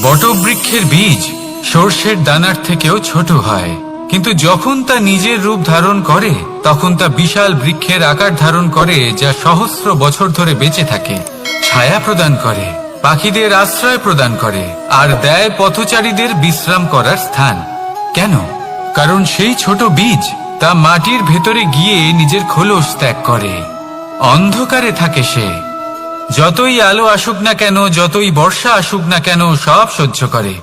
বটবৃক্ষের বীজ সর্ষের দানার থেকেও ছোট হয়, কিন্তু যখন তা নিজের রূপ ধারণ করে তখন তা বিশাল বৃক্ষের আকার ধারণ করে, যা সহস্র বছর ধরে বেঁচে থাকে, ছায়া প্রদান করে, পাখিদের আশ্রয় প্রদান করে আর দেয় পথচারীদের বিশ্রাম করার স্থান। কেন? কারণ সেই ছোট বীজ তা মাটির ভেতরে গিয়ে নিজের খোলস ত্যাগ করে। অন্ধকারে থাকে সে, যতই আলো আসুক না কেন, যতই বর্ষা আসুক না কেন, সব সহ্য করে।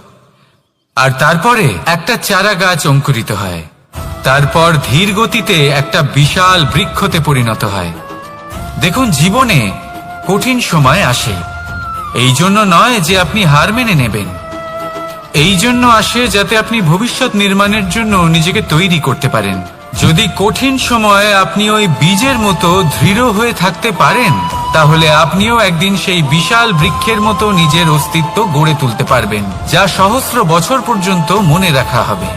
আর তারপরে একটা চারা গাছ অঙ্কুরিত হয়, তারপর ধীর গতিতে একটা বিশাল বৃক্ষতে পরিণত হয়। দেখুন, জীবনে কঠিন সময় আসে, এই জন্য নয় যে আপনি হার মেনে নেবেন, এই জন্য আসে যাতে আপনি ভবিষ্যৎ নির্মাণের জন্য নিজেকে তৈরি করতে পারেন। যদি কঠিন সময়ে আপনি ওই বীজের মতো দৃঢ় হয়ে থাকতে পারেন, তাহলে আপনিও একদিন সেই বিশাল বৃক্ষের মতো নিজের অস্তিত্ব গড়ে তুলতে পারবেন, যা সহস্র বছর পর্যন্ত মনে রাখা হবে।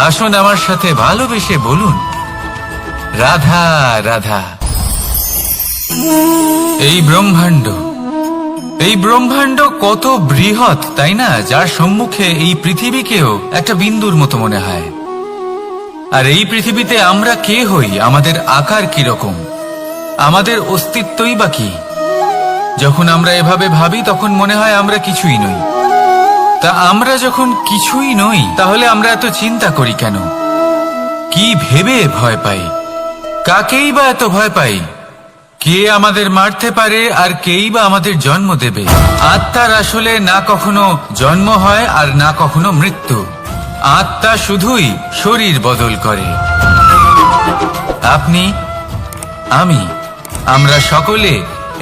আসুন আমার সাথে ভালোবেসে বলুন, রাধা রাধা। এই ব্রহ্মাণ্ড কত বৃহৎ, তাই না? যার সম্মুখে এই পৃথিবীকেও একটা বিন্দুর মতো মনে হয়। আর এই পৃথিবীতে আমরা কে হই, আমাদের আকার কিরকম, আমাদের অস্তিত্বই বা কি? যখন আমরা এভাবে ভাবি তখন মনে হয় আমরা কিছুই নই। তা আমরা যখন কিছুই নই, তাহলে আমরা এত চিন্তা করি কেন? কি ভেবে ভয় পাই? কাকেই বা এত ভয় পাই? কে আমাদের মারতে পারে আর কেই বা আমাদের জন্ম দেবে? আত্মার আসলে না কখনো জন্ম হয় আর না কখনো মৃত্যু। আত্মা শুধুই শরীর বদল করে। আপনি, আমি, আমরা সকলে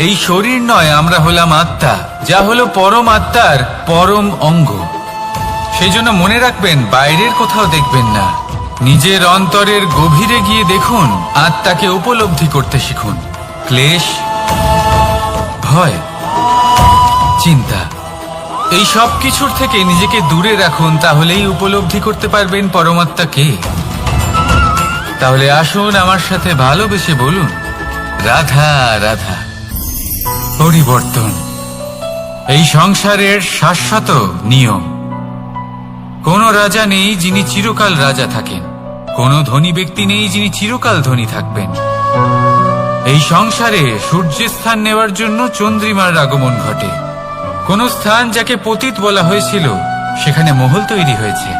এই শরীর নয়, আমরা হলাম আত্মা, যা হলো পরম আত্মার পরম অঙ্গ। সেই জন্য মনে রাখবেন, বাইরের কোথাও দেখবেন না, নিজের অন্তরের গভীরে গিয়ে দেখুন, আত্মাকে উপলব্ধি করতে শিখুন। ক্লেশ, ভয়, চিন্তা, এই সব কিছুর থেকে নিজেকে দূরে রাখুন, তাহলেই উপলব্ধি করতে পারবেন পরমাত্মা কে। তাহলে আসুন আমার সাথে ভালোবেসে বলুন, রাধা রাধা। পরিবর্তন এই সংসারের শাশ্বত নিয়ম। কোন রাজা নেই যিনি চিরকাল রাজা থাকেন, কোন ধনী ব্যক্তি নেই যিনি চিরকাল ধনী থাকবেন। এই সংসারে সূর্যের স্থান নেওয়ার জন্য চন্দ্রিমার আগমন ঘটে। কোন স্থান যাকে পতিত বলা হয়েছিল, সেখানে মহল তৈরি হয়েছে।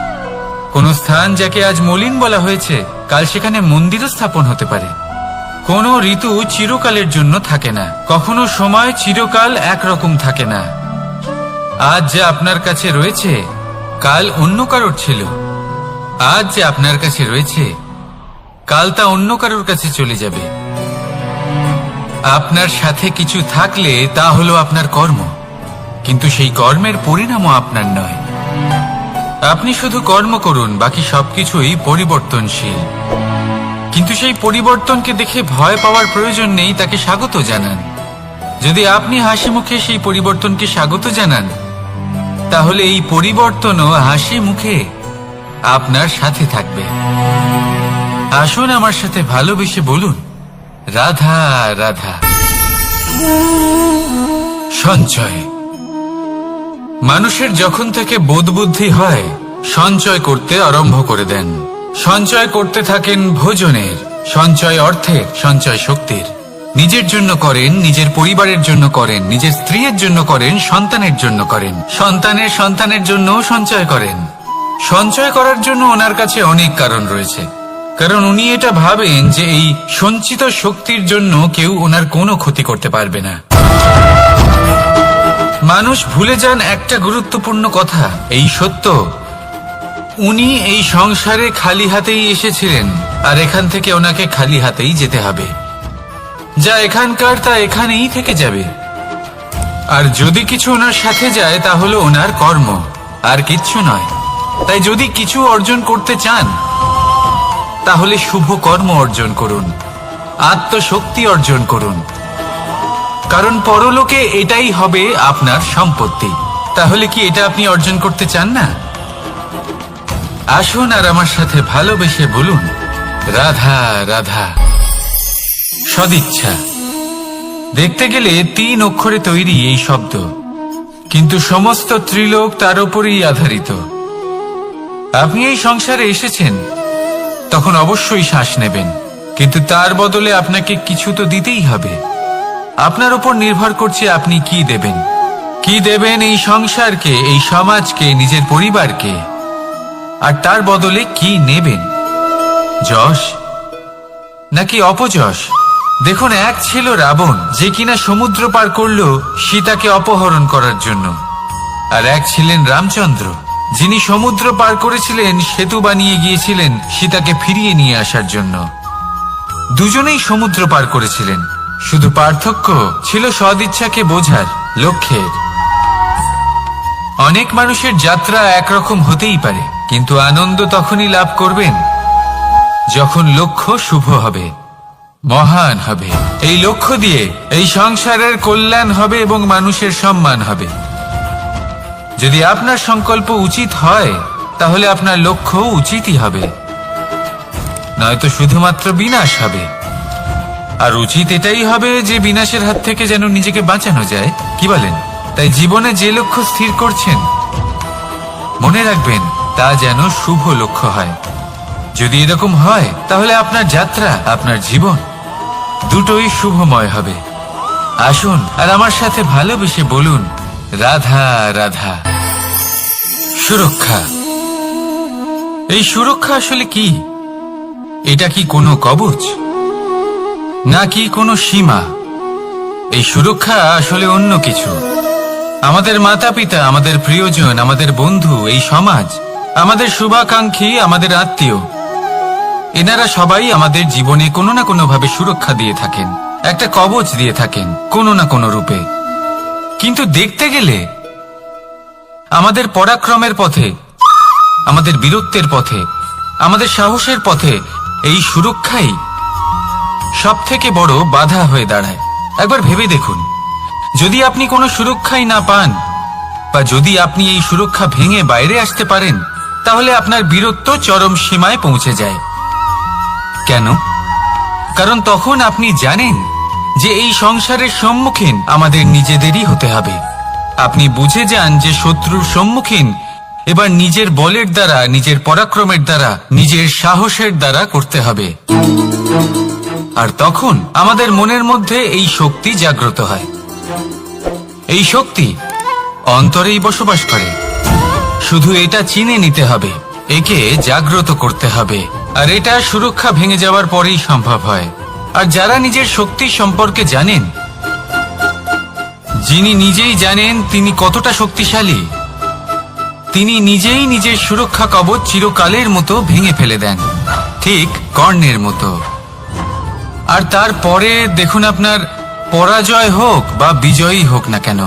কোন স্থান যাকে আজ মলিন বলা হয়েছে, কাল সেখানে মন্দিরও স্থাপন হতে পারে। কোন ঋতু চিরকালের জন্য থাকে না, কখনো সময় চিরকাল একরকম থাকে না। আজ যা আপনার কাছে রয়েছে, কাল অন্য কারোর ছিল। আজ যে আপনার কাছে রয়েছে, কাল তা অন্য কারোর কাছে চলে যাবে। আপনার সাথে কিছু থাকলে তা হলো আপনার কর্ম, কিন্তু সেই কর্মের পরিণামও আপনার নয়। আপনি শুধু কর্ম করুন, বাকি সবকিছুই পরিবর্তনশীল। কিন্তু সেই পরিবর্তনকে দেখে ভয় পাওয়ার প্রয়োজন নেই, তাকে স্বাগত জানান। যদি আপনি হাসি মুখে সেই পরিবর্তনকে স্বাগত জানান, তাহলে এই পরিবর্তনও হাসি মুখে আপনার সাথে থাকবে। আসুন আমার সাথে ভালোবেসে বলুন, রাধা রাধা। সঞ্চয়। মানুষের যখন থেকে বোধবুদ্ধি হয়, সঞ্চয় করতে আরম্ভ করে দেন। সঞ্চয় করতে থাকেন ভোজনের, সঞ্চয় অর্থের, সঞ্চয় শক্তির। নিজের জন্য করেন, নিজের পরিবারের জন্য করেন, নিজের স্ত্রীর জন্য করেন, সন্তানের জন্য করেন, সন্তানের সন্তানের জন্যও সঞ্চয় করেন। সঞ্চয় করার জন্য ওনার কাছে অনেক কারণ রয়েছে, কারণ উনি এটা ভাবেন যে এই সঞ্চিত শক্তির জন্য কেউ ওনার কোনো ক্ষতি করতে পারবে না। মানুষ ভুলে যান একটা গুরুত্বপূর্ণ কথা, এই সত্য, উনি এই সংসারে খালি হাতেই এসেছিলেন, আর এখান থেকে ওনাকে খালি হাতেই যেতে হবে। যা এখানকার তা এখানেই থেকে যাবে। আর যদি কিছু ওনার সাথে যায়, তা হলো ওনার কর্ম, আর কিচ্ছু নয়। তাই যদি কিছু অর্জন করতে চান, তাহলে শুভ কর্ম অর্জন করুন, আত্মশক্তি অর্জন করুন, কারণ পরলোকে এটাই হবে আপনার সম্পত্তি। তাহলে কি এটা আপনি অর্জন করতে চান না? আসুন আর আমার সাথে ভালোবেসে বলুন, রাধা রাধা। সদিচ্ছা। দেখতে গেলে 3 অক্ষরে তৈরি এই শব্দ, কিন্তু সমস্ত ত্রিলোক তার উপরেই আধারিত। আপনি এই সংসারে এসেছেন, তখন অবশ্যই শ্বাস নেবেন, কিন্তু তার বদলে আপনাকে কিছু তো দিতেই হবে। আপনার উপর নির্ভর করছে আপনি কি দেবেন। কি দেবেন এই সংসারকে, এই সমাজকে, নিজের পরিবারকে, আর তার বদলে কি নেবেন? যশ নাকি অপযশ? দেখুন, এক ছিল রাবণ, যে কিনা সমুদ্র পার করল সীতাকে অপহরণ করার জন্য, আর এক ছিলেন রামচন্দ্র, যিনি সমুদ্র পার করেছিলেন, সেতু বানিয়ে গিয়েছিলেন সীতাকে ফিরিয়ে নিয়ে আসার জন্য। দুজনেই সমুদ্র পার করেছিলেন, শুধু পার্থক্য ছিল সদিচ্ছাকে বোঝার লক্ষ্যের। অনেক মানুষের যাত্রা একরকম হতেই পারে, কিন্তু আনন্দ তখনই লাভ করবেন যখন লক্ষ্য শুভ হবে, মহান হবে। এই লক্ষ্য দিয়ে এই সংসারের কল্যাণ হবে এবং মানুষের সম্মান হবে। যদি আপনার সংকল্প উচিত হয়, তাহলে আপনার লক্ষ্য উচিতই হবে, নয়তো শুধুমাত্র বিনাশ হবে। আর উচিত এটাই হবে যে বিনাশের হাত থেকে যেন নিজেকে বাঁচানো যায়, কি বলেন? তাই জীবনে যে লক্ষ্য স্থির করছেন, মনে রাখবেন তা যেন শুভ লক্ষ্য হয়। যদি এরকম হয়, তাহলে আপনার যাত্রা, আপনার জীবন দুটোই শুভময় হবে। আসুন আর আমার সাথে ভালোবেসে বলুন, রাধা রাধা। সুরক্ষা। এই সুরক্ষা আসলে কি? এটা কি কোনো কবচ নাকি কোনো সীমা? এই সুরক্ষা আসলে অন্য কিছু। আমাদের মাতা পিতা, আমাদের প্রিয়জন, আমাদের বন্ধু, এই সমাজ, আমাদের শুভাকাঙ্ক্ষী, আমাদের আত্মীয়, এনারা সবাই আমাদের জীবনে কোনো না কোনো ভাবে সুরক্ষা দিয়ে থাকেন, একটা কবচ দিয়ে থাকেন কোনো না কোনো রূপে। কিন্তু দেখতে গেলে আমাদের পরাক্রমের পথে, আমাদের বীরত্বের পথে, আমাদের সাহসের পথে এই সুরক্ষাই সব থেকে বড় বাধা হয়ে দাঁড়ায়। একবার ভেবে দেখুন, যদি আপনি কোনো সুরক্ষাই না পান, বা যদি আপনি এই সুরক্ষা ভেঙে বাইরে আসতে পারেন, তাহলে আপনার বীরত্ব চরম সীমায় পৌঁছে যায়। কেন? কারণ তখন আপনি জানেন যে এই সংসারের সম্মুখীন আমাদের নিজেদেরই হতে হবে। আপনি বুঝে যান যে শত্রুর সম্মুখীন এবার নিজের বলের দ্বারা, নিজের পরাক্রমের দ্বারা, নিজের সাহসের দ্বারা করতে হবে। আর তখন আমাদের মনের মধ্যে এই শক্তি জাগ্রত হয়। এই শক্তি অন্তরেই বসবাস করে। শুধু এটা চিনে নিতে হবে, একে জাগ্রত করতে হবে, আর এটা সুরক্ষা ভেঙে যাওয়ার পরেই সম্ভব হয়। আর যারা নিজের শক্তি সম্পর্কে জানেন, যিনি নিজেই জানেন তিনি কতটা শক্তিশালী, তিনি নিজেই নিজের সুরক্ষা কবচ চিরকালের মতো ভেঙে ফেলে দেন, ঠিক কর্ণের মতো। আর তারপরে দেখুন, আপনার পরাজয় হোক বা বিজয়ী হোক না কেন,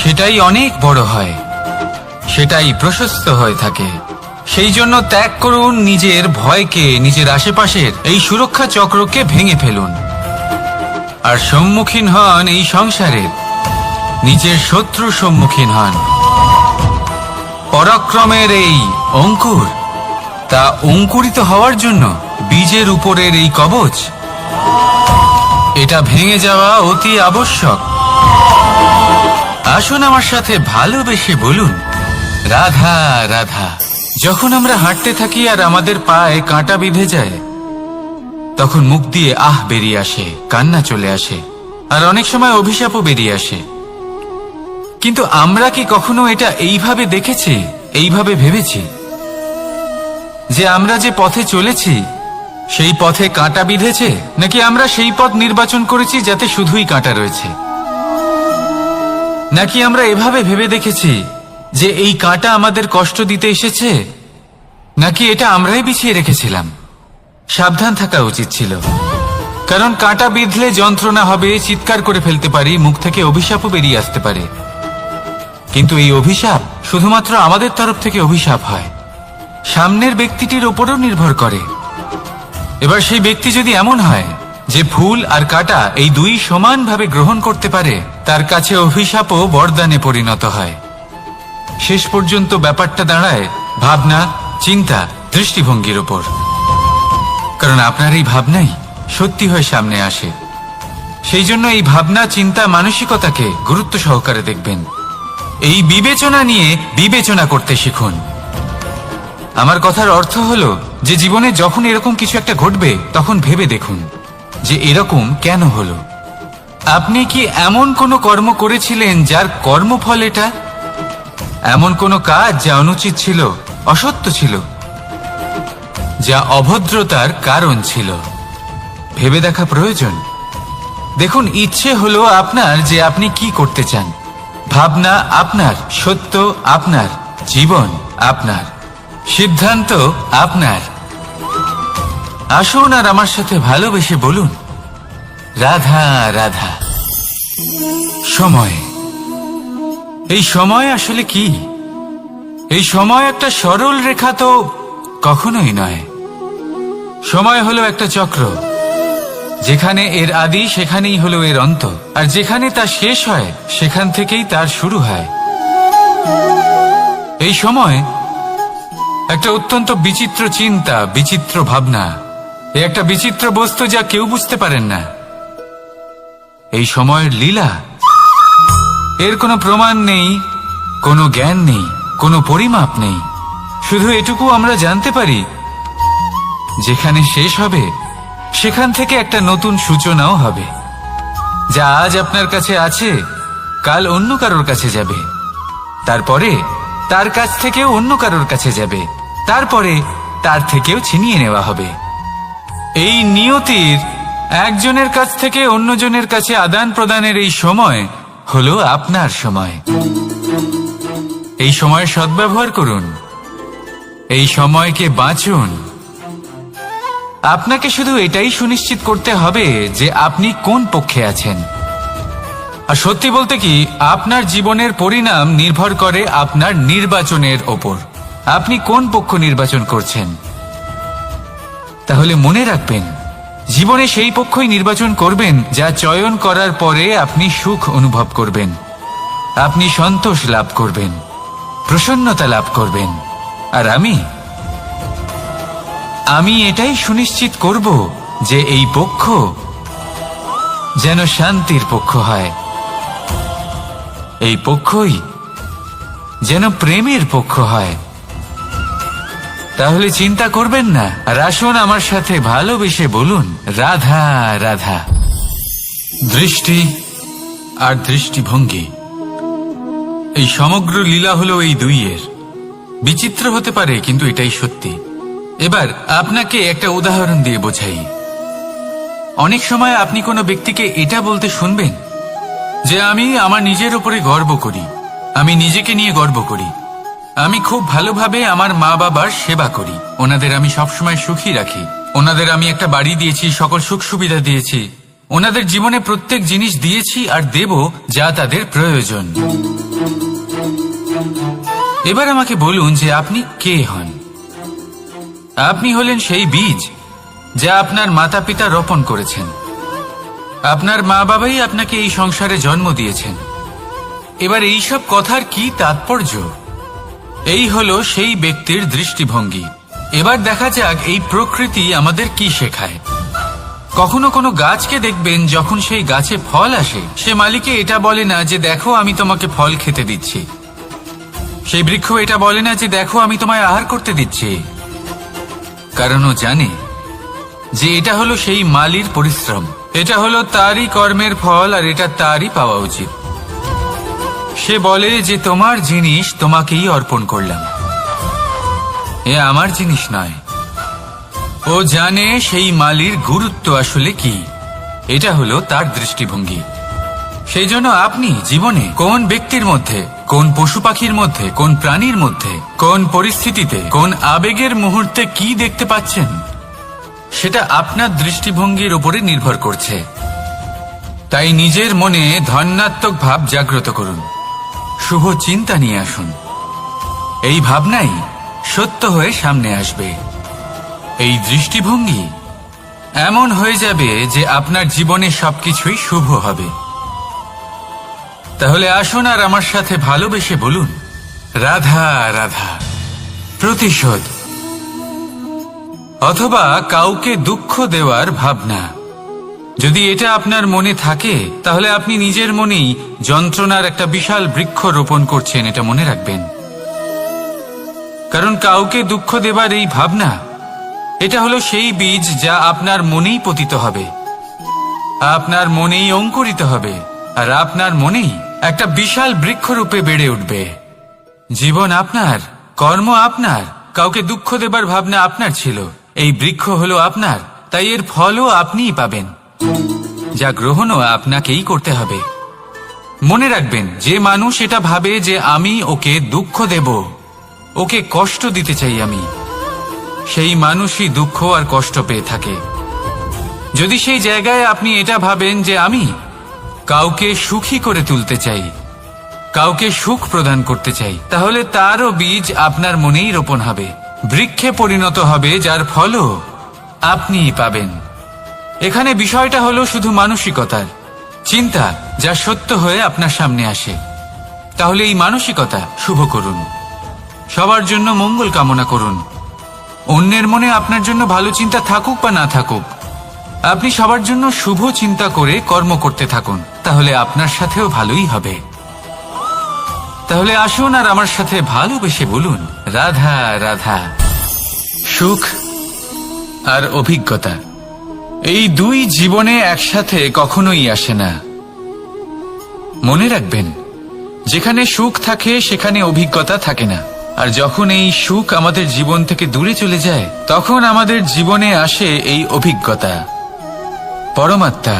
সেটাই অনেক বড় হয়, সেটাই প্রশস্ত হয়ে থাকে। সেই জন্য ত্যাগ করুন নিজের ভয়কে, নিজের আশেপাশের এই সুরক্ষা চক্রকে ভেঙে ফেলুন, আর সম্মুখীন হন এই সংসারের নিজের শত্রু সম্মুখীন হন। পরাক্রমের এই অঙ্কুর, তা অঙ্কুরিত হওয়ার জন্য বীজের উপরের এই কবচ, এটা ভেঙে যাওয়া অতি আবশ্যক। আসুন আমার সাথে ভালোবেসে বলুন, রাধা রাধা। যখন আমরা হাঁটতে থাকি আর আমাদের পায়ে কাঁটা বিঁধে যায়, তখন মুখ দিয়ে আহ বেরিয়ে আসে, কান্না চলে আসে, আর অনেক সময় অভিশাপও বেরিয়ে আসে। কিন্তু আমরা কি কখনো এটা এইভাবে দেখেছি, এইভাবে ভেবেছি যে আমরা যে পথে চলেছি সেই পথে কাঁটা বিঁধেছে, নাকি আমরা সেই পথ নির্বাচন করেছি যাতে শুধুই কাঁটা রয়েছে? নাকি আমরা এভাবে ভেবে দেখেছি যে এই কাঁটা আমাদের কষ্ট দিতে এসেছে, নাকি এটা আমরাই বিছিয়ে রেখেছিলাম? সাবধান থাকা উচিত ছিল, কারণ কাঁটা বিঁধলে যন্ত্রণা হবে, চিৎকার করে ফেলতে পারি, মুখ থেকে অভিশাপও বেরিয়ে আসতে পারে। কিন্তু এই অভিশাপ শুধুমাত্র আমাদের তরফ থেকে অভিশাপ হয়, সামনের ব্যক্তিটির উপরও নির্ভর করে। এবার সেই ব্যক্তি যদি এমন হয় যে ফুল আর কাঁটা এই দুই সমানভাবে গ্রহণ করতে পারে, তার কাছে অভিশাপও বরদানে পরিণত হয়। শেষ পর্যন্ত ব্যাপারটা দাঁড়ায় ভাবনা, চিন্তা, দৃষ্টিভঙ্গির উপর। কারণ আপনার এই ভাবনাই সত্যি হয়ে সামনে আসে। সেই জন্য এই ভাবনা, চিন্তা, মানসিকতাকে গুরুত্ব সহকারে দেখবেন। এই বিবেচনা নিয়ে বিবেচনা করতে শিখুন। আমার কথার অর্থ হলো যে জীবনে যখন এরকম কিছু একটা ঘটবে তখন ভেবে দেখুন যে এরকম কেন হলো। আপনি কি এমন কোনো কর্ম করেছিলেন যার কর্মফল এটা? এমন কোনো কাজ যা অনুচিত ছিল, অসত্য ছিল, যা অভদ্রতার কারণ ছিল? ভেবে দেখা প্রয়োজন। দেখুন, ইচ্ছে হলো আপনার যে আপনি কি করতে চান, ভাবনা আপনার, সত্য আপনার, জীবন আপনার, সিদ্ধান্ত আপনার। আসুন আর আমার সাথে ভালোবেসে বলুন, রাধা রাধা। সময়, এই সময় আসলে কি? এই সময় একটা সরল রেখা তো কখনোই নয়। সময় হলো একটা চক্র, যেখানে এর আদি সেখানেই হলো এর অন্ত, আর যেখানে তা শেষ হয় সেখান থেকেই তার শুরু হয়। এই সময় একটা অত্যন্ত বিচিত্র চিন্তা, বিচিত্র ভাবনা, একটা বিচিত্র বস্তু যা কেউ বুঝতে পারেন না। এই সময়ের লীলা, এর কোনো প্রমাণ নেই, কোনো জ্ঞান নেই, কোনো পরিমাপ নেই। শুধু এটুকু আমরা জানতে পারি, যেখানে শেষ হবে সেখান থেকে একটা নতুন সূচনাও হবে। যা আজ আপনার কাছে আছে কাল অন্য কারোর কাছে যাবে, তারপরে তার কাছ থেকেও অন্য কারোর কাছে যাবে, তারপরে তার থেকেও ছিনিয়ে নেওয়া হবে। এই নিয়তির একজনের কাছ থেকে অন্যজনের কাছে আদান প্রদানের এই সময় হলো আপনার সময়। এই সময়ের সদ্ব্যবহার করুন, এই সময়কে বাঁচুন। আপনাকে শুধু এটাই সুনিশ্চিত করতে হবে যে আপনি কোন পক্ষে আছেন। আর সত্যি বলতে কি, আপনার জীবনের পরিণাম নির্ভর করে আপনার নির্বাচনের ওপর। আপনি কোন পক্ষ নির্বাচন করছেন। তাহলে মনে রাখবেন, জীবনে সেই পক্ষই নির্বাচন করবেন যা চয়ন করার পরে আপনি সুখ অনুভব করবেন, আপনি সন্তোষ লাভ করবেন, প্রসন্নতা লাভ করবেন। আর আমি এটাই সুনিশ্চিত করব যে এই পক্ষ যেন শান্তির পক্ষ হয়, এই পক্ষই যেন প্রেমের পক্ষ হয়। তাহলে চিন্তা করবেন না, আর আসুন আমার সাথে ভালোবেসে বলুন, রাধা রাধা। দৃষ্টি আর দৃষ্টিভঙ্গি, এই সমগ্র লীলা হলো এই দুইয়ের। বিচিত্র হতে পারে, কিন্তু এটাই সত্যি। এবার আপনাকে একটা উদাহরণ দিয়ে বোঝাই। অনেক সময় আপনি কোনো ব্যক্তিকে এটা বলতে শুনবেন যে আমি আমার নিজের উপরে গর্ব করি, আমি নিজেকে নিয়ে গর্ব করি, আমি খুব ভালোভাবে আমার মা বাবার সেবা করি, ওনাদের আমি সবসময় সুখী রাখি, ওনাদের আমি একটা বাড়ি দিয়েছি, সকল সুখ সুবিধা দিয়েছি, ওনাদের জীবনে প্রত্যেক জিনিস দিয়েছি আর দেব যা তাদের প্রয়োজন। এবার আমাকে বলুন যে আপনি কে হন। আপনি হলেন সেই বীজ যা আপনার মাতা পিতা রোপণ করেছেন। আপনার মা বাবাই আপনাকে এই সংসারে জন্ম দিয়েছেন। এবার এইসব কথার কি তাৎপর্য? এই হলো সেই ব্যক্তির দৃষ্টিভঙ্গি। এবার দেখা যাক এই প্রকৃতি আমাদের কি শেখায়। কখনো কোনো গাছকে দেখবেন, যখন সেই গাছে ফল আসে, সে মালিকে এটা বলে না যে দেখো আমি তোমাকে ফল খেতে দিচ্ছি। সেই বৃক্ষ এটা বলে না যে দেখো আমি তোমায় আহার করতে দিচ্ছি, কারণ ও জানে যে এটা হলো সেই মালির পরিশ্রম, এটা হলো তারই কর্মের ফল, আর এটা তারই পাওয়া উচিত। সে বলে যে তোমার জিনিস তোমাকেই অর্পণ করলাম, এ আমার জিনিস নয়। ও জানে সেই মালির গুরুত্ব আসলে কি। এটা হলো তার দৃষ্টিভঙ্গি। সেই জন্য আপনি জীবনে কোন ব্যক্তির মধ্যে, কোন পশু পাখির মধ্যে, কোন প্রাণীর মধ্যে, কোন পরিস্থিতিতে, কোন আবেগের মুহূর্তে কি দেখতে পাচ্ছেন, সেটা আপনার দৃষ্টিভঙ্গির উপরে নির্ভর করছে। তাই নিজের মনে ধনাত্মক ভাব জাগ্রত করুন, শুভ চিন্তা নিয়ে আসুন। এই ভাবনাই সত্য হয়ে সামনে আসবে। এই দৃষ্টিভঙ্গি এমন হয়ে যাবে যে আপনার জীবনে সবকিছুই শুভ হবে। তাহলে আসুন আর আমার সাথে ভালোবেসে বলুন, রাধা রাধা। প্রতিশোধ অথবা কাউকে দুঃখ দেওয়ার ভাবনা, যদি এটা আপনার মনে থাকে তাহলে আপনি নিজের মনেই যন্ত্রণার একটা বিশাল বৃক্ষ রোপণ করছেন, এটা মনে রাখবেন। কারণ কাউকে দুঃখ দেবার এই ভাবনা, এটা হলো সেই বীজ যা আপনার মনেই পতিত হবে, আপনার মনেই অঙ্কুরিত হবে, আর আপনার মনেই একটা বিশাল বৃক্ষরূপে বেড়ে উঠবে। জীবন আপনার, কর্ম আপনার, কাউকে দুঃখ দেবার ভাবনা আপনার ছিল, এই বৃক্ষ হলো আপনার, তাই এর ফলও আপনিই পাবেন, যা গ্রহণও আপনাকেই করতে হবে। মনে রাখবেন, যে মানুষ এটা ভাবে যে আমি ওকে দুঃখ দেব, ওকে কষ্ট দিতে চাই আমি, সেই মানুষই দুঃখ আর কষ্ট পেয়ে থাকে। যদি সেই জায়গায় আপনি এটা ভাবেন যে আমি কাউকে সুখী করে তুলতে চাই, কাউকে সুখ প্রদান করতে চাই, তাহলে তারও বীজ আপনার মনেই রোপণ হবে, বৃক্ষে পরিণত হবে, যার ফলও আপনিই পাবেন। এখানে বিষয়টা হলো শুধু মানসিকতার চিন্তা, যা সত্য হয়ে আপনার সামনে আসে। তাহলে এই মানসিকতা শুভ করুন, সবার জন্য মঙ্গল কামনা করুন। অন্যের মনে আপনার জন্য ভালো চিন্তা থাকুক বা না থাকুক, আপনি সবার জন্য শুভ চিন্তা করে কর্ম করতে থাকুন, তাহলে আপনার সাথেও ভালোই হবে। তাহলে আসুন আর আমার সাথে ভালোবেসে বলুন, রাধা রাধা। সুখ আর অভিজ্ঞতা, এই দুই জীবনে একসাথে কখনোই আসে না। মনে রাখবেন, যেখানে সুখ থাকে সেখানে অভিজ্ঞতা থাকে না, আর যখন এই সুখ আমাদের জীবন থেকে দূরে চলে যায়, তখন আমাদের জীবনে আসে এই অভিজ্ঞতা। পরমাত্মা,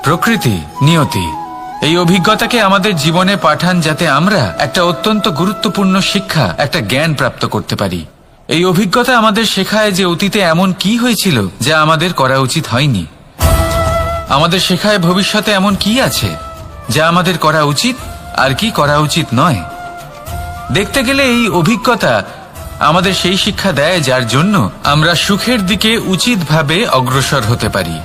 প্রকৃতি, নিয়তি এই অভিজ্ঞতাকে আমাদের জীবনে পাঠান, যাতে আমরা একটা অত্যন্ত গুরুত্বপূর্ণ শিক্ষা, একটা জ্ঞান প্রাপ্ত করতে পারি। এই অভিজ্ঞতা আমাদের শেখায় যে অতীতে এমন কি হয়েছিল যা আমাদের করা উচিত হয়নি। আমাদের শেখায় ভবিষ্যতে এমন কি আছে যা আমাদের করা উচিত আর কি করা উচিত নয়। দেখতে গেলে এই অভিজ্ঞতা আমাদের সেই শিক্ষা দেয় যার জন্য আমরা সুখের দিকে উচিতভাবে অগ্রসর হতে পারি।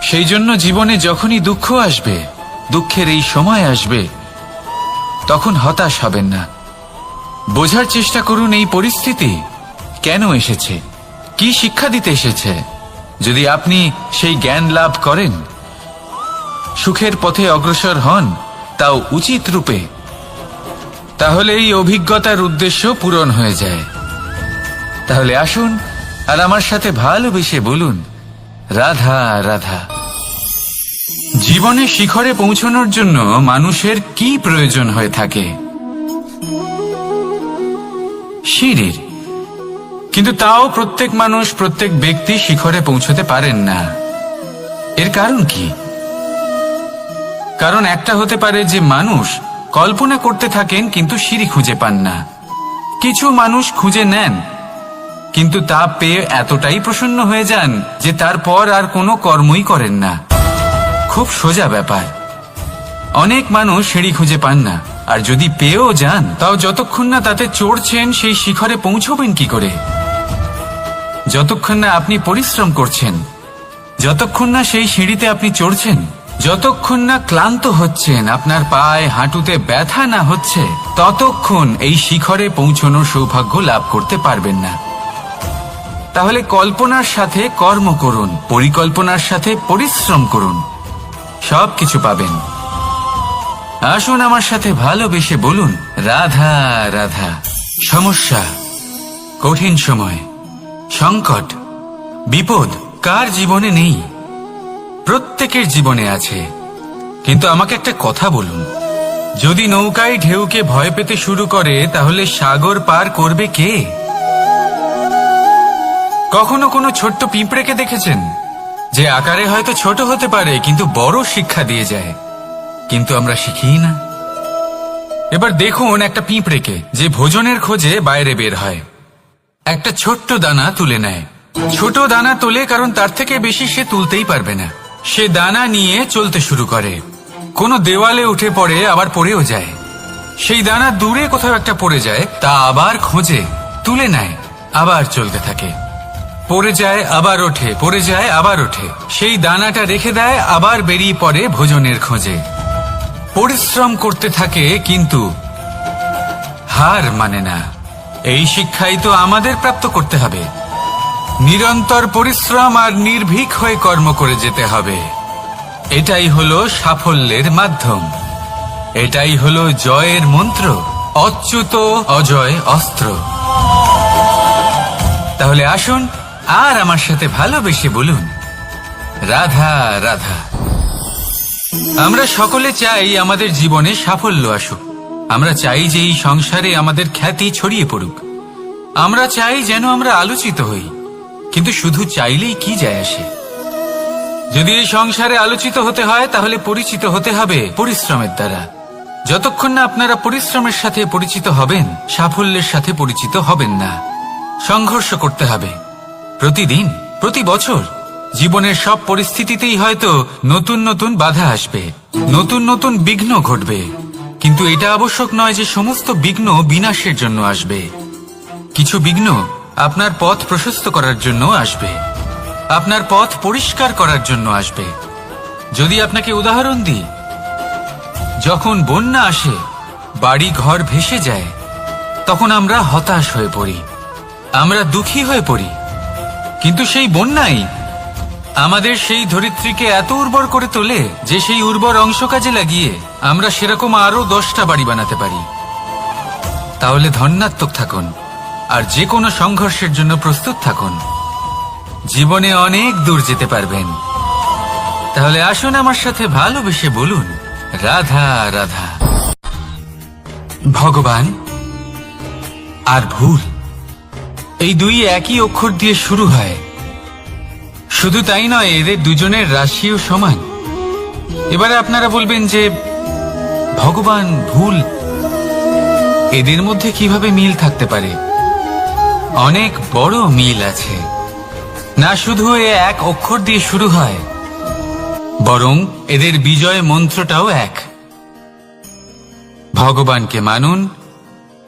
সেই জন্য জীবনে যখনই দুঃখ আসবে, দুঃখের এই সময় আসবে, তখন হতাশ হবেন না। বোঝার চেষ্টা করুন এই পরিস্থিতি কেন এসেছে, কি শিক্ষা দিতে এসেছে। যদি আপনি সেই জ্ঞান লাভ করেন, সুখের পথে অগ্রসর হন, তাও উচিত রূপে, তাহলে এই অভিজ্ঞতার উদ্দেশ্য পূরণ হয়ে যায়। তাহলে আসুন আর আমার সাথে ভালোবেসে বলুন, রাধা রাধা। জীবনে শিখরে পৌঁছানোর জন্য মানুষের কি প্রয়োজন হয়ে থাকে? সিঁড়ির। কিন্তু তাও প্রত্যেক মানুষ, প্রত্যেক ব্যক্তি শিখরে পৌঁছতে পারেন না। এর কারণ কি? কারণ একটা হতে পারে যে মানুষ কল্পনা করতে থাকেন কিন্তু সিঁড়ি খুঁজে পান না। কিছু মানুষ খুঁজে নেন কিন্তু তা পেয়ে এতটাই প্রসন্ন হয়ে যান যে তারপর আর কোনো কর্মই করেন না। খুব সোজা ব্যাপার। অনেক মানুষ সিঁড়ি খুঁজে পান না, আর যদি পেয়েও যান তাও যতক্ষণ না তাতে চড়ছেন সেই শিখরে পৌঁছবেন কি করে? যতক্ষণ না আপনি পরিশ্রম করছেন, যতক্ষণ না সেই সিঁড়িতে আপনি চড়ছেন, যতক্ষণ না ক্লান্ত হচ্ছেন, আপনার পায়ে হাঁটুতে ব্যথা না হচ্ছে, ততক্ষণ এই শিখরে পৌঁছানোর সৌভাগ্য লাভ করতে পারবেন না। তাহলে কল্পনার সাথে কর্ম করুন, পরিকল্পনার সাথে পরিশ্রম করুন, সব কিছু পাবেন। আসুন আমার সাথে ভালোবেসে বলুন, রাধা রাধা। সমস্যা, কঠিন সময়, সংকট, বিপদ কার জীবনে নেই? প্রত্যেকের জীবনে আছে। কিন্তু আমাকে একটা কথা বলুন, যদি নৌকায় ঢেউকে ভয় পেতে শুরু করে, তাহলে সাগর পার করবে কে? কখনো কোনো ছোট্ট পিঁপড়েকে দেখেছেন, যে আকারে হয়তো ছোট হতে পারে কিন্তু বড় শিক্ষা দিয়ে যায়? কিন্তু আমরা শিখি না। এবার দেখুন একটা পিঁপড়েকে, যে ভোজনের খোঁজে বাইরে বের হয়, একটা ছোট্ট দানা তুলে নেয়। ছোট দানা তোলে কারণ তার থেকে বেশি সে তুলতেই পারবে না। সে দানা নিয়ে চলতে শুরু করে, কোনো দেওয়ালে উঠে পড়ে, আবার পড়েও যায়। সেই দানা দূরে কোথাও একটা পড়ে যায়, তা আবার খোঁজে, তুলে নেয়, আবার চলতে থাকে। পড়ে যায়, আবার ওঠে, পড়ে যায়, আবার ওঠে। সেই দানাটা রেখে দেয়, আবার বেরিয়ে পড়ে ভোজনের খোঁজে। পরিশ্রম করতে থাকে কিন্তু হার মানে না। এই শিক্ষাই তো আমাদের প্রাপ্ত করতে হবে। নিরন্তর পরিশ্রম আর নির্ভীক হয়ে কর্ম করে যেতে হবে। এটাই হলো সাফল্যের মাধ্যম, এটাই হলো জয়ের মন্ত্র, অচ্যুত অজয় অস্ত্র। তাহলে আসুন আর আমার সাথে ভালোবেসে বলুন, রাধা রাধা। আমরা সকলে চাই আমাদের জীবনে সাফল্য আসুক। আমরা চাই যে এই সংসারে আমাদের খ্যাতি ছড়িয়ে পড়ুক। আমরা চাই যেন আমরা আলোচিত হই। কিন্তু শুধু চাইলেই কি যায় আসে? যদি এই সংসারে আলোচিত হতে হয় তাহলে পরিচিত হতে হবে পরিশ্রমের দ্বারা। যতক্ষণ না আপনারা পরিশ্রমের সাথে পরিচিত হবেন, সাফল্যের সাথে পরিচিত হবেন না। সংঘর্ষ করতে হবে প্রতিদিন, প্রতি বছর। জীবনের সব পরিস্থিতিতেই হয়তো নতুন নতুন বাধা আসবে, নতুন নতুন বিঘ্ন ঘটবে। কিন্তু এটা আবশ্যক নয় যে সমস্ত বিঘ্ন বিনাশের জন্য আসবে। কিছু বিঘ্ন আপনার পথ প্রশস্ত করার জন্য আসবে, আপনার পথ পরিষ্কার করার জন্য আসবে। যদি আপনাকে উদাহরণ দিই, যখন বন্যা আসে, বাড়ি ঘর ভেসে যায়, তখন আমরা হতাশ হয়ে পড়ি, আমরা দুঃখী হয়ে পড়ি। কিন্তু সেই বন্যাই আমাদের সেই ধরিত্রীকে এত উর্বর করে তোলে যে সেই উর্বর অংশ কাজে লাগিয়ে আমরা সেরকম আরো 10টা বাড়ি বানাতে পারি। তাহলে ধন্যাত্মক থাকুন আর যে কোনো সংঘর্ষের জন্য প্রস্তুত থাকুন। জীবনে অনেক দূর যেতে পারবেন। তাহলে আসুন আমার সাথে ভালোবেসে বলুন, রাধা রাধা। ভগবান আর ভুল, এই দুই একই অক্ষর দিয়ে শুরু হয়। শুধু তাই নয়, এদের দুজনের রাশিও সমান। এবারে আপনারা বলবেন যে ভগবান, ভুল, এদের মধ্যে কিভাবে মিল থাকতে পারে? অনেক বড় মিল আছে। না শুধু এ এক অক্ষর দিয়ে শুরু হয়, বরং এদের বিজয় মন্ত্রটাও এক। ভগবানকে মানুন,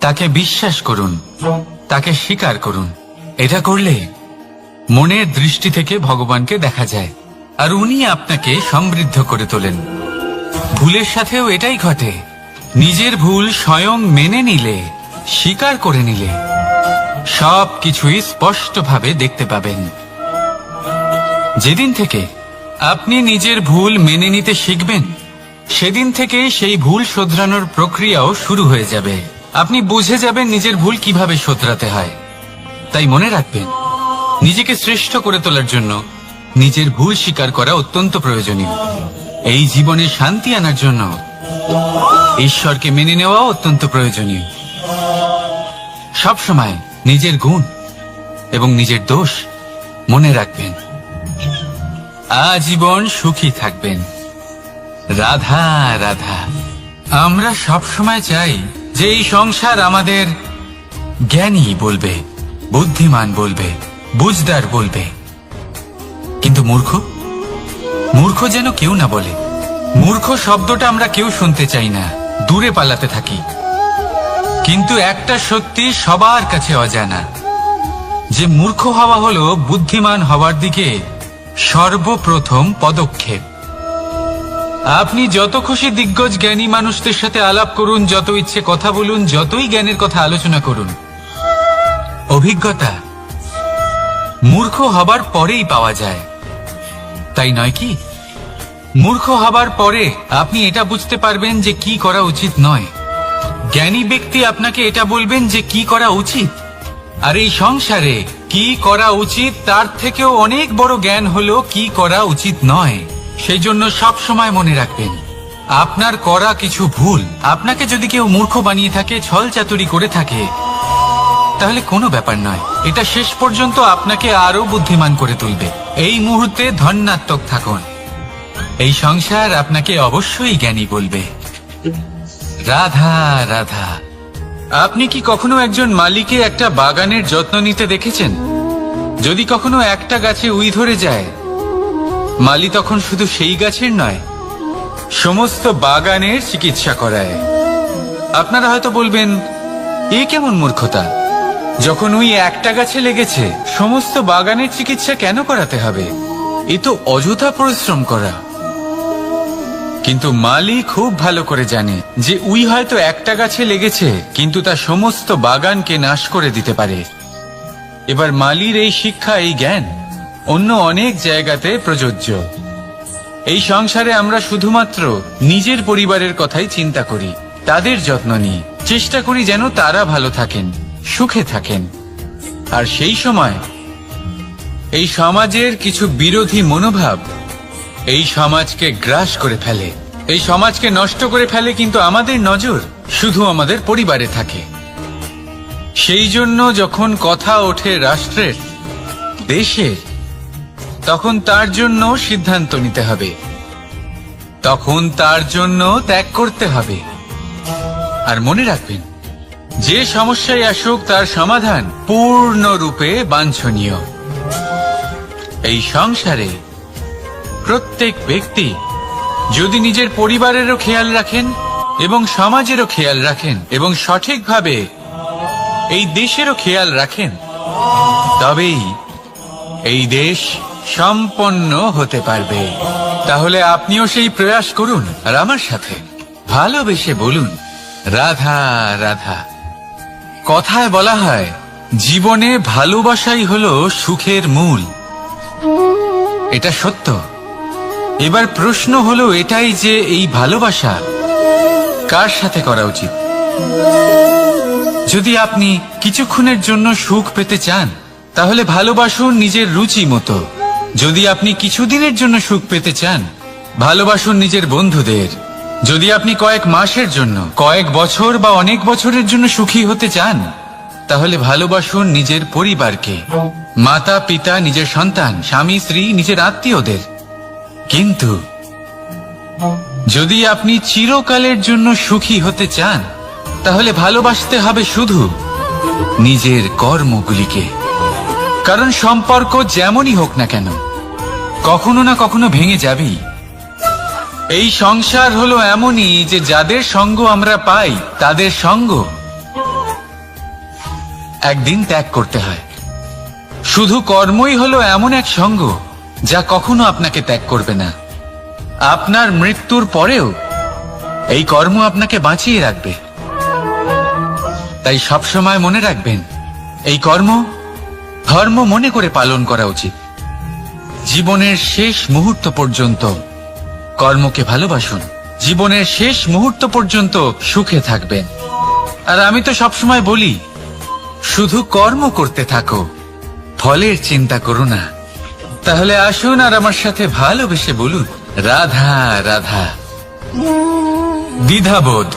তাকে বিশ্বাস করুন, তাকে স্বীকার করুন। এটা করলে মনের দৃষ্টি থেকে ভগবানকে দেখা যায় আর উনি আপনাকে সমৃদ্ধ করে তোলেন। ভুলের সাথেও এটাই ঘটে। নিজের ভুল স্বয়ং মেনে নিলে, স্বীকার করে নিলে সব কিছুই স্পষ্টভাবে দেখতে পাবেন। যেদিন থেকে আপনি নিজের ভুল মেনে নিতে শিখবেন, সেদিন থেকে সেই ভুল শোধরানোর প্রক্রিয়াও শুরু হয়ে যাবে। আপনি বুঝে যাবেন নিজের ভুল কিভাবে শোধরাতে হয়। তাই মনে রাখবেন, নিজেকে শ্রেষ্ঠ করে তোলার জন্য নিজের ভুল স্বীকার করা অত্যন্ত প্রয়োজনীয়। এই জীবনে শান্তি আনার জন্য ঈশ্বরকে মেনে নেওয়া অত্যন্ত প্রয়োজনীয়। সবসময় নিজের গুণ এবং নিজের দোষ মনে রাখবেন। আজীবন সুখী থাকবেন। রাধা রাধা। আমরা সবসময় চাই যে এই সংসার আমাদের জ্ঞানী বলবে, বুদ্ধিমান বলবে, বুঝদার বলবে। কিন্তু মূর্খ, মূর্খ যেন কেউ না বলে। মূর্খ শব্দটা আমরা কেউ শুনতে চাই না, দূরে পালাতে থাকি। কিন্তু একটা সত্যি সবার কাছে অজানা, যে মূর্খ হওয়া হলো বুদ্ধিমান হওয়ার দিকে সর্বপ্রথম পদক্ষেপ। আপনি যত খুশি দিগ্গজ জ্ঞানী মানুষদের সাথে আলাপ করুন, যত ইচ্ছে কথা বলুন, যতই জ্ঞানের কথা আলোচনা করুন, অভিজ্ঞতা মূর্খ হবার পরেই পাওয়া যায়, তাই নয় কি? মূর্খ হবার পরে আপনি এটা বুঝতে পারবেন যে কি করা উচিত নয়। জ্ঞানী ব্যক্তি আপনাকে এটা বলবেন যে কি করা উচিত। আর এই সংসারে কি করা উচিত তার থেকেও অনেক বড় জ্ঞান হলো কি করা উচিত নয়। সেই জন্য সব সময় মনে রাখবেন, আপনার করা কিছু ভুল আপনাকে যদি কেউ মূর্খ বানিয়ে থাকে, ছল চাতুরি করে থাকে, তাহলে কোনো ব্যাপার নয়। এটা শেষ পর্যন্ত আপনাকে আরো বুদ্ধিমান করে তুলবে। এই মুহূর্তে ধন্যাত্মক থাকুন। এই সংসার আপনাকে অবশ্যই জ্ঞানী বলবে। রাধা রাধা। আপনি কি কখনো একজন মালিকে একটা বাগানের যত্ন নিতে দেখেছেন? যদি কখনো একটা গাছে উই ধরে যায়, মালি তখন শুধু সেই গাছের নয়, সমস্ত বাগানের চিকিৎসা করায়। আপনারা হয়তো বলবেন, এ কেমন মূর্খতা? যখন উই একটা গাছে লেগেছে, সমস্ত বাগানের চিকিৎসা কেন করাতে হবে? এ তো অযথা পরিশ্রম করা। কিন্তু মালি খুব ভালো করে জানে যে উই হয়তো একটা গাছে লেগেছে, কিন্তু তা সমস্ত বাগানকে নাশ করে দিতে পারে। এবার মালির এই শিক্ষা, এই জ্ঞান অন্য অনেক জায়গাতে প্রযোজ্য। এই সংসারে আমরা শুধুমাত্র নিজের পরিবারের কথাই চিন্তা করি, তাদের যত্ন নিই, চেষ্টা করি যেন তারা ভালো থাকেন, সুখে থাকেন। আর সেই সময় এই সমাজের কিছু বিরোধী মনোভাব এই সমাজকে গ্রাস করে ফেলে, এই সমাজকে নষ্ট করে ফেলে, কিন্তু আমাদের নজর শুধু আমাদের পরিবারে থাকে। সেই জন্য যখন কথা ওঠে রাষ্ট্রের, দেশের, তখন তার জন্য সিদ্ধান্ত নিতে হবে, তখন তার জন্য ত্যাগ করতে হবে। আর মনে রাখবেন, যে সমস্যায় আসুক তার সমাধান পূর্ণরূপে বাঞ্ছনীয়। এই সংসারে প্রত্যেক ব্যক্তি যদি নিজের পরিবারেরও খেয়াল রাখেন এবং সমাজেরও খেয়াল রাখেন এবং সঠিকভাবে এই দেশেরও খেয়াল রাখেন, তবেই এই দেশ সম্পন্ন হতে পারবে। তাহলে আপনিও সেই প্রয়াস করুন আর আমার সাথে ভালোবেসে বলুন, রাধা রাধা। কথায় বলা হয়, জীবনে ভালোবাসাই হলো সুখের মূল। এটা সত্য। এবার প্রশ্ন হলো এটাই যে এই ভালোবাসা কার সাথে করা উচিত। যদি আপনি কিছুক্ষণের জন্য সুখ পেতে চান, তাহলে ভালোবাসুন নিজের রুচি মতো। যদি আপনি কিছুদিনের জন্য সুখ পেতে চান, ভালোবাসুন নিজের বন্ধুদের। যদি আপনি কয়েক মাসের জন্য, কয়েক বছর বা অনেক বছরের জন্য সুখী হতে চান, তাহলে ভালোবাসুন নিজের পরিবারকে, মাতা পিতা, নিজের সন্তান, স্বামী স্ত্রী, নিজের আত্মীয়দের। কিন্তু যদি আপনি চিরকালের জন্য সুখী হতে চান, তাহলে ভালোবাসতে হবে শুধু নিজের কর্মগুলিকে। কারণ সম্পর্ক যেমনই হোক না কেন, কখনো না কখনো ভেঙে যাবেই। এই সংসার হলো এমনই যে যাদের সঙ্গ আমরা পাই, তাদের সঙ্গ একদিন ত্যাগ করতে হয়। শুধু কর্মই হলো এমন এক সঙ্গ যা কখনো আপনাকে ত্যাগ করবে না। আপনার মৃত্যুর পরেও এই কর্ম আপনাকে বাঁচিয়ে রাখবে। তাই সবসময় মনে রাখবেন, এই কর্ম ধর্ম মনে করে পালন করা উচিত। জীবনের শেষ মুহূর্ত পর্যন্ত কর্মকে ভালোবাসুন, জীবনের শেষ মুহূর্ত পর্যন্ত সুখে থাকবেন। আর আমি তো সবসময় বলি, শুধু কর্ম করতে থাকো, ফলের চিন্তা করো না। তাহলে আসুন আর আমার সাথে ভালোবেসে বলুন, রাধা রাধা। দ্বিধাবোধ।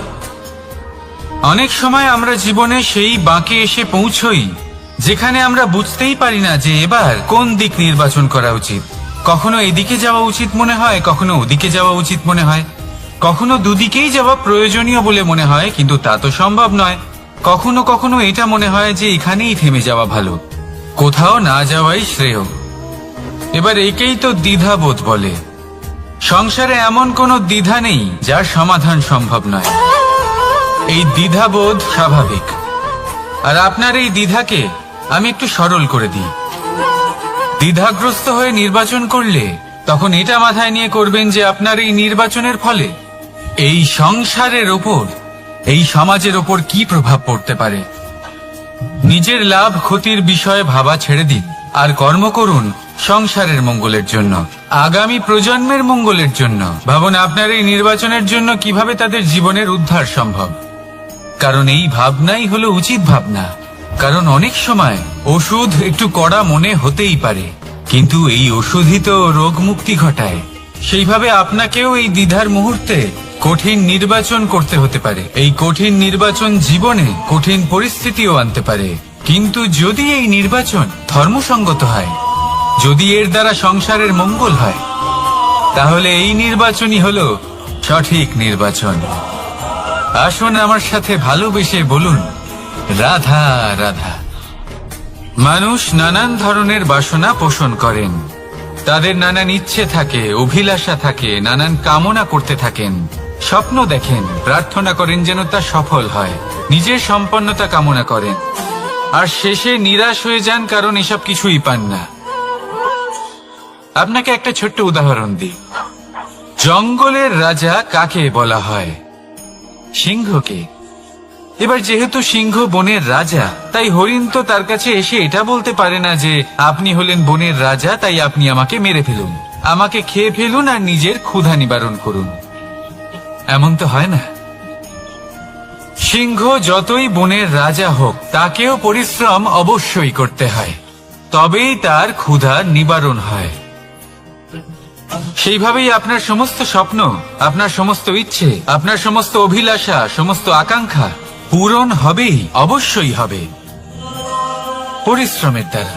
অনেক সময় আমরা জীবনে সেই বাঁকে এসে পৌঁছই যেখানে আমরা বুঝতেই পারি না যে এবার কোন দিক নির্বাচন করা উচিত। কখনো এদিকে যাওয়া উচিত মনে হয়, কখনো ওদিকে যাওয়া উচিত মনে হয়, কখনো দুদিকেই যাওয়া প্রয়োজনীয় বলে মনে হয়, কিন্তু তা তো সম্ভব নয়। কখনো কখনো এটা মনে হয় যে এখানেই থেমে যাওয়া ভালো, কোথাও না যাওয়াই শ্রেয়। এবার একেই তো দ্বিধাবোধ বলে। সংসারে এমন কোনো দ্বিধা নেই যার সমাধান সম্ভব নয়। এই দ্বিধাবোধ স্বাভাবিক। আর আপনার এই দ্বিধাকে আমি একটু সরল করে দিই। দ্বিধাগ্রস্ত হয়ে নির্বাচন করলে তখন এটা মাথায় নিয়ে করবেন যে আপনার এই নির্বাচনের ফলে এই সংসারের ওপর, এই সমাজের ওপর কি প্রভাব পড়তে পারে। নিজের লাভ ক্ষতির বিষয়ে ভাবা ছেড়ে দিন আর কর্ম করুন সংসারের মঙ্গলের জন্য, আগামী প্রজন্মের মঙ্গলের জন্য। ভাবুন আপনার এই নির্বাচনের জন্য কিভাবে তাদের জীবনের উদ্ধার সম্ভব। কারণ এই ভাবনাই হলো উচিত ভাবনা। কারণ অনেক সময় ওষুধ একটু কড়া মনে হতেই পারে, কিন্তু এই ওষুধই তো রোগ মুক্তি ঘটায়। সেইভাবে আপনাকেও এই দ্বিধার মুহূর্তে কঠিন নির্বাচন করতে হতে পারে। এই কঠিন নির্বাচন জীবনে কঠিন পরিস্থিতিও আনতে পারে, কিন্তু যদি এই নির্বাচন ধর্মসঙ্গত হয়, যদি এর দ্বারা সংসারের মঙ্গল হয়, তাহলে এই নির্বাচনই হলো সঠিক নির্বাচন। আসুন আমার সাথে ভালোবেসে বলুন, রাধা রাধা। মানুষ নানান ধরনের বাসনা পোষণ করেন, তাদের নানান ইচ্ছে থাকে, অভিলাষা থাকে, নানান কামনা করতে থাকেন, স্বপ্ন দেখেন, প্রার্থনা করেন যেন তা সফল হয়, নিজের সম্পন্নতা কামনা করেন, আর শেষে নিরাশ হয়ে যান কারণ এসব কিছুই পান না। আপনাকে একটা ছোট্ট উদাহরণ দিই। জঙ্গলের রাজা কাকে বলা হয়? সিংহকে। এবার যেহেতু সিংহ বনের রাজা, তাই হরিণ তো তার কাছে এসে এটা বলতে পারে না যে আপনি হলেন বনের রাজা, তাই আপনি আমাকে মেরে ফেলুন। আমাকে খেয়ে ফেলুন আর নিজের ক্ষুধা নিবারণ করুন। এমন তো হয় না। সিংহ যতই বনের রাজা হোক, তাকেও পরিশ্রম অবশ্যই করতে হয়, তবেই তার ক্ষুধা নিবারণ হয়। সেইভাবেই আপনার সমস্ত স্বপ্ন, আপনার সমস্ত ইচ্ছে, আপনার সমস্ত অভিলাষা, সমস্ত আকাঙ্ক্ষা পূরণ হবেই, অবশ্যই হবে, পরিশ্রমের দ্বারা।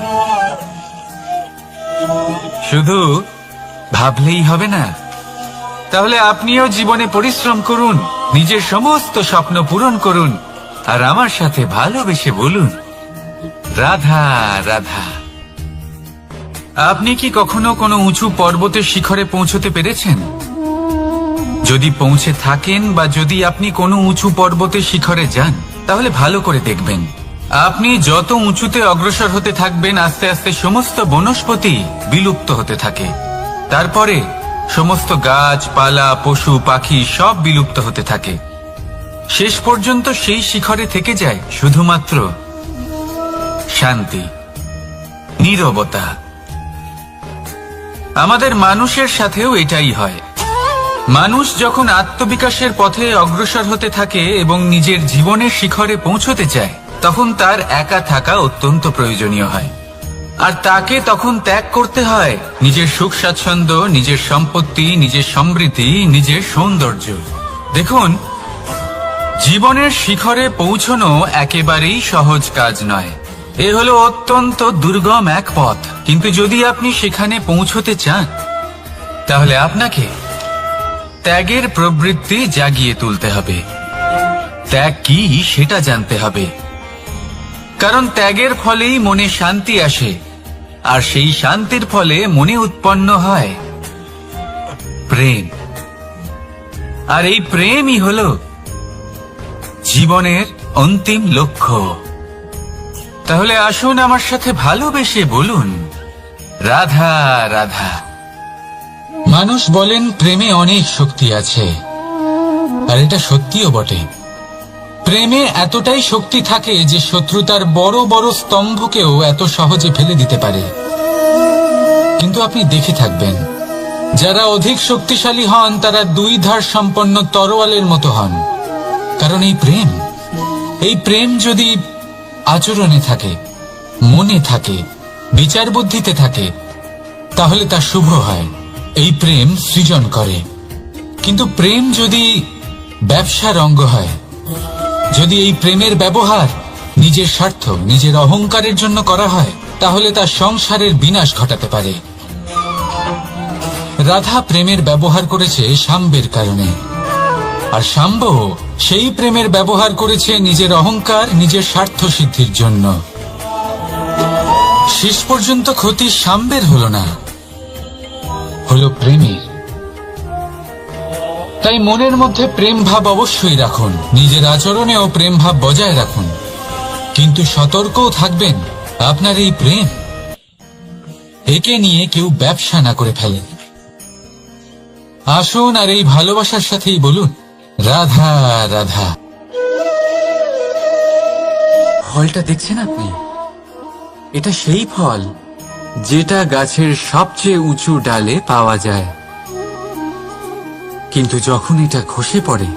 শুধু ভাবলেই হবে না। তাহলে আপনিও জীবনে পরিশ্রম করুন, নিজের সমস্ত স্বপ্ন পূরণ করুন, আর আমার সাথে ভালোবেসে বলুন, রাধা রাধা। আপনি কি কখনো কোনো উঁচু পর্বতের শিখরে পৌঁছতে পেরেছেন? যদি পৌঁছে থাকেন বা যদি আপনি কোনো উঁচু পর্বতের শিখরে যান, তাহলে ভালো করে দেখবেন, আপনি যত উঁচুতে অগ্রসর হতে থাকবেন, আস্তে আস্তে সমস্ত বনস্পতি বিলুপ্ত হতে থাকে। তারপরে সমস্ত গাছপালা, পশু পাখি সব বিলুপ্ত হতে থাকে। শেষ পর্যন্ত সেই শিখরে থেকে যায় শুধুমাত্র শান্তি, নীরবতা। আমাদের মানুষের সাথেও এটাই হয়। মানুষ যখন আত্মবিকাশের পথে অগ্রসর হতে থাকে এবং নিজের জীবনের শিখরে পৌঁছতে চায়, তখন তার একা থাকা অত্যন্ত প্রয়োজনীয় হয়। আর তাকে তখন ত্যাগ করতে হয় নিজের সুখ স্বাচ্ছন্দ্য, নিজের সম্পত্তি, নিজের সমৃদ্ধি, নিজের সৌন্দর্য। দেখুন, জীবনের শিখরে পৌঁছনো একেবারেই সহজ কাজ নয়। এ হলো অত্যন্ত দুর্গম এক পথ। কিন্তু যদি আপনি সেখানে পৌঁছতে চান, তাহলে আপনাকে ত্যাগের প্রবৃত্তি জাগিয়ে তুলতে হবে। ত্যাগ কি সেটা জানতে হবে, কারণ ত্যাগের ফলেই মনে শান্তি আসে, আর সেই শান্তির ফলে মনে উৎপন্ন হয় প্রেম। আর এই প্রেমই হলো জীবনের অন্তিম লক্ষ্য। তাহলে আসুন আমার সাথে ভালোবেসে বলুন, রাধা রাধা। মানুষ বলেন প্রেমে অনেক শক্তি আছে, আর এটা সত্যিও বটে। প্রেমে এতটাই শক্তি থাকে যে শত্রুতার বড় বড় স্তম্ভকেও এত সহজে ফেলে দিতে পারে। কিন্তু আপনি দেখে থাকবেন, যারা অধিক শক্তিশালী হন তারা দুই ধার সম্পন্ন তরোয়ালের মতো হন। কারণ এই প্রেম যদি আচরণে থাকে, মনে থাকে, বিচার বুদ্ধিতে থাকে, তাহলে তা শুভ হয়। এই প্রেম সৃজন করে। কিন্তু প্রেম যদি ব্যবসার অঙ্গ হয়, যদি এই প্রেমের ব্যবহার নিজের স্বার্থ, নিজের অহংকারের জন্য করা হয়, তাহলে তা সংসারের বিনাশ ঘটাতে পারে। রাধা প্রেমের ব্যবহার করেছে শাম্বের কারণে, আর শাম্ব সেই প্রেমের ব্যবহার করেছে নিজের অহংকার, নিজের স্বার্থ সিদ্ধির জন্য। শেষ পর্যন্ত ক্ষতি শাম্বের হলো না, হলো প্রেমের। তাই মনের মধ্যে প্রেম ভাব অবশ্যই রাখুন, নিজের আচরণেও প্রেম ভাব বজায় রাখুন, কিন্তু সতর্কও থাকবেন আপনার এই প্রেম একে নিয়ে কেউ ব্যবসা না করে ফেলে। আসুন আর এই ভালোবাসার সাথেই বলুন, রাধা রাধা। ফলটা দেখছেন আপনি? এটা সেই ফল যেটা গাছের সবচেয়ে উঁচু ডালে পাওয়া যায়, কিন্তু যখন এটা খসে পড়ে,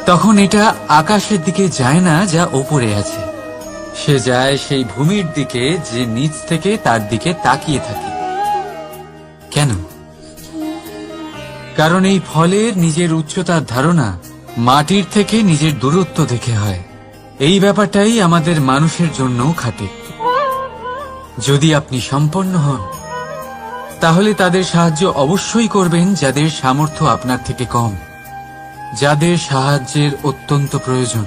তখন এটা আকাশের দিকে যায় না যা ওপরে আছে, সে যায় সেই ভূমির দিকে যে নিচ থেকে তার দিকে তাকিয়ে থাকে। কেন? কারণ এই ফলের নিজের উচ্চতার ধারণা মাটির থেকে নিজের দূরত্ব দেখে হয়। এই ব্যাপারটাই আমাদের মানুষের জন্যও খাটে। যদি আপনি সম্পন্ন হন, তাহলে তাদের সাহায্য অবশ্যই করবেন যাদের সামর্থ্য আপনার থেকে কম, যাদের সাহায্যের অত্যন্ত প্রয়োজন।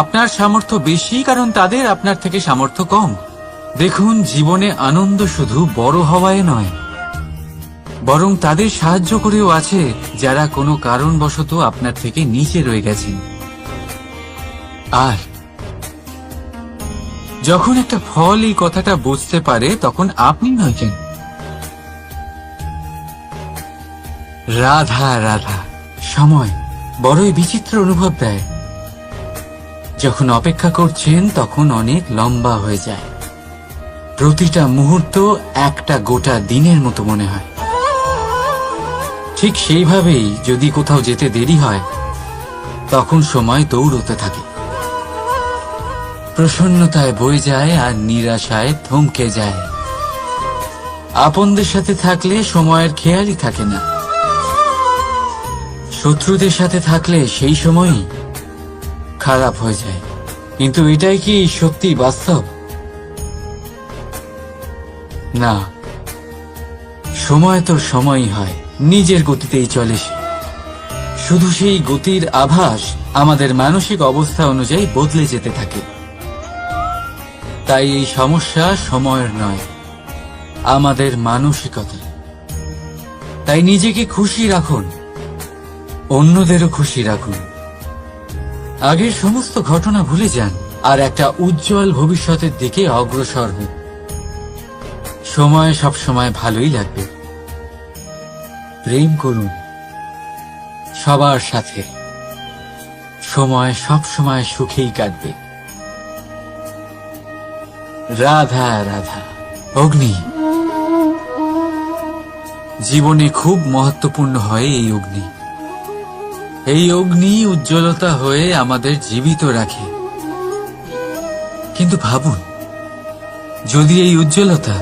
আপনার সামর্থ্য বেশি কারণ তাদের আপনার থেকে সামর্থ্য কম। দেখুন, জীবনে আনন্দ শুধু বড় হওয়ায় নয়, বরং তাদের সাহায্য করেও আছে যারা কোনো কারণবশত আপনার থেকে নিচে রয়ে গেছেন। আর যখন একটা ফল এই কথাটা বুঝতে পারে, তখন আপনি নয় কেন, রাধা রাধা। সময় বড়ই বিচিত্র অনুভব দেয়। যখন অপেক্ষা করছেন তখন অনেক লম্বা হয়ে যায়, প্রতিটা মুহূর্ত একটা গোটা দিনের মতো মনে হয়। ঠিক সেইভাবেই যদি কোথাও যেতে দেরি হয়, তখন সময় দৌড়তে থাকে, প্রসন্নতায় বয়ে যায় আর নিরাশায় থমকে যায়। আপনদের সাথে থাকলে সময়ের খেয়ালই থাকে না, শত্রুদের সাথে থাকলে সেই সময়ই খারাপ হয়ে যায়। কিন্তু এটাই কি সত্যি বাস্তব? না, সময় তো সময়ই হয়, নিজের গতিতেই চলে সে। শুধু সেই গতির আভাস আমাদের মানসিক অবস্থা অনুযায়ী বদলে যেতে থাকে। তাই এই সমস্যা সময়ের নয়, আমাদের মানসিকতা। তাই নিজেকে খুশি রাখুন, অন্যদেরও খুশি রাখুন। আগের সমস্ত ঘটনা ভুলে যান আর একটা উজ্জ্বল ভবিষ্যতের দিকে অগ্রসর হন। সময় সবসময় ভালোই লাগবে। প্রেম করুন সবার সাথে, সময় সবসময় সুখেই কাটবে। রাধা রাধা। অগ্নি জীবনে খুব মহত্বপূর্ণ হয়। এই অগ্নি, এই অগ্নি উজ্জ্বলতা হয়ে আমাদের জীবিত রাখে। কিন্তু ভাবুন, যদি এই উজ্জ্বলতা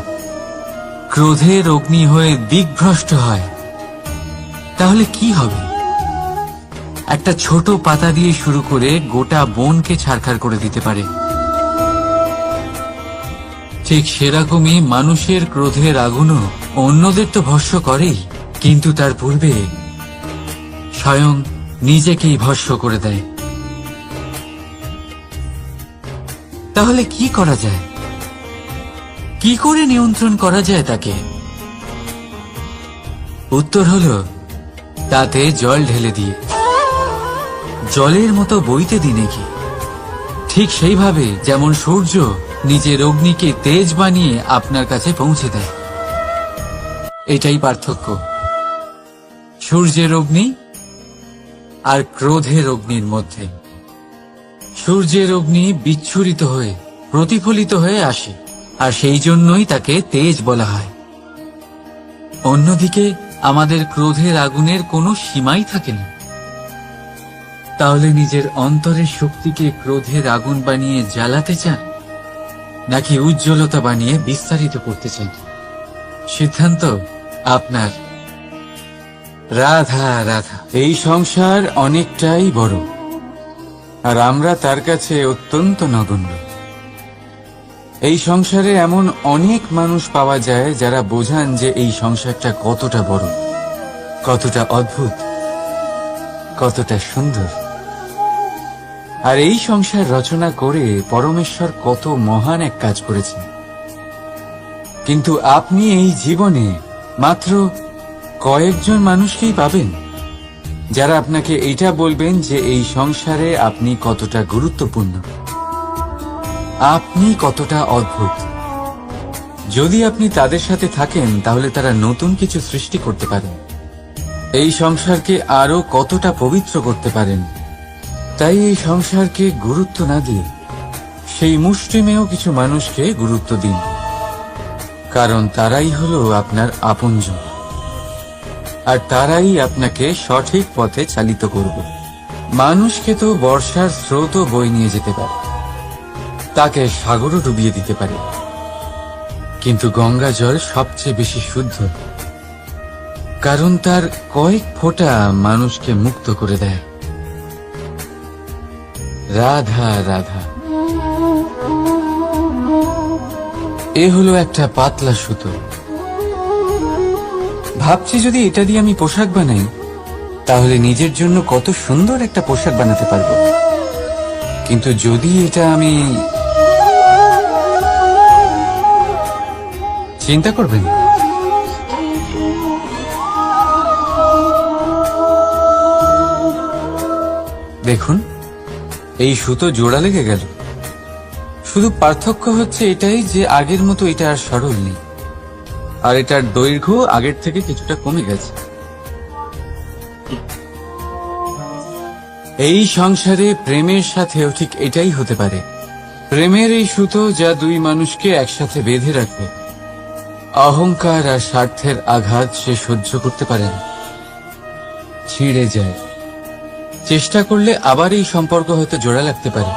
ক্রোধের অগ্নি হয়ে দিকভ্রষ্ট হয়, তাহলে কি হবে? একটা ছোট পাতা দিয়ে শুরু করে গোটা বনকে ছারখার করে দিতে পারে। ঠিক সেরকমই মানুষের ক্রোধের আগুনও অন্যদের তো ভস্ম করেই, কিন্তু তার পূর্বে স্বয়ং নিজেকেই ভস্ম করে দেয়। তাহলে কি করা যায়? কি করে নিয়ন্ত্রণ করা যায় তাকে? উত্তর হলো, তাতে জল ঢেলে দিয়ে, জলের মতো বইতে দিন নাকি। ঠিক সেইভাবে যেমন সূর্য নিজের অগ্নিকে তেজ বানিয়ে আপনার কাছে পৌঁছে দেয়। এটাই পার্থক্য সূর্যের অগ্নি আর ক্রোধের অগ্নির মধ্যে। সূর্যের অগ্নি বিচ্ছুরিত হয়ে প্রতিফলিত হয়ে আসে, আর সেই জন্যই তাকে তেজ বলা হয়। অন্যদিকে আমাদের ক্রোধের আগুনের কোনো সীমাই থাকে না। তাহলে নিজের অন্তরের শক্তিকে ক্রোধের আগুন বানিয়ে জ্বালাতে চান, নাকি উজ্জ্বলতা বানিয়ে বিস্তারিত করতে চান? সিদ্ধান্ত আপনার। রাধা রাধা। এই সংসার অনেকটাই বড়, আর আমরা তার কাছে অত্যন্ত নগণ্য। এই সংসারে এমন অনেক মানুষ পাওয়া যায় যারা বোঝান যে এই সংসারটা কতটা বড়, কতটা অদ্ভুত, কতটা সুন্দর। আর এই সংসার রচনা করে পরমেশ্বর কত মহান এক কাজ করেছেন। কিন্তু আপনি এই জীবনে মাত্র কয়েকজন মানুষকেই পাবেন যারা আপনাকে এটা বলবেন যে এই সংসারে আপনি কতটা গুরুত্বপূর্ণ, আপনি কতটা অদ্ভুত। যদি আপনি তাদের সাথে থাকেন, তাহলে তারা নতুন কিছু সৃষ্টি করতে পারেন, এই সংসারকে আরো কতটা পবিত্র করতে পারেন। তাই এই সংসারকে গুরুত্ব না দিয়ে সেই মুষ্টিমেয় কিছু মানুষকে গুরুত্ব দিন, কারণ তারাই হলো আপনার আপনজন, আর তারাই আপনাকে সঠিক পথে চালিত করবে। মানুষকে তো বর্ষার স্রোতও বয়ে নিয়ে যেতে পারে, তাকে সাগরও ডুবিয়ে দিতে পারে, কিন্তু গঙ্গা জল সবচেয়ে বেশি শুদ্ধ, কারণ তার কয়েক ফোঁটা মানুষকে মুক্ত করে দেয়। রাধা রাধা। এ হলো একটা পাতলা সুতো। ভাবছি যদি এটা দিয়ে আমি পোশাক বানাই, তাহলে নিজের জন্য কত সুন্দর একটা পোশাক বানাতে পারবো। কিন্তু যদি এটা আমি, চিন্তা করবেন, দেখুন এই সুতো জোড়া লেগে গেল। শুধু পার্থক্য হচ্ছে এটাই যে আগের মতো এটা আর সরল নেই, আর এটার দৈর্ঘ্য আগের থেকে কিছুটা কমে গেছে। এই সংসারে প্রেমের সাথেও ঠিক এটাই হতে পারে। প্রেমের এই সুতো যা দুই মানুষকে একসাথে বেঁধে রাখবে। অহংকার আর স্বার্থের আঘাত সে সহ্য করতে পারে না, ছিঁড়ে যায়। চেষ্টা করলে আবার এই সম্পর্ক হয়তো জোড়া লাগতে পারে।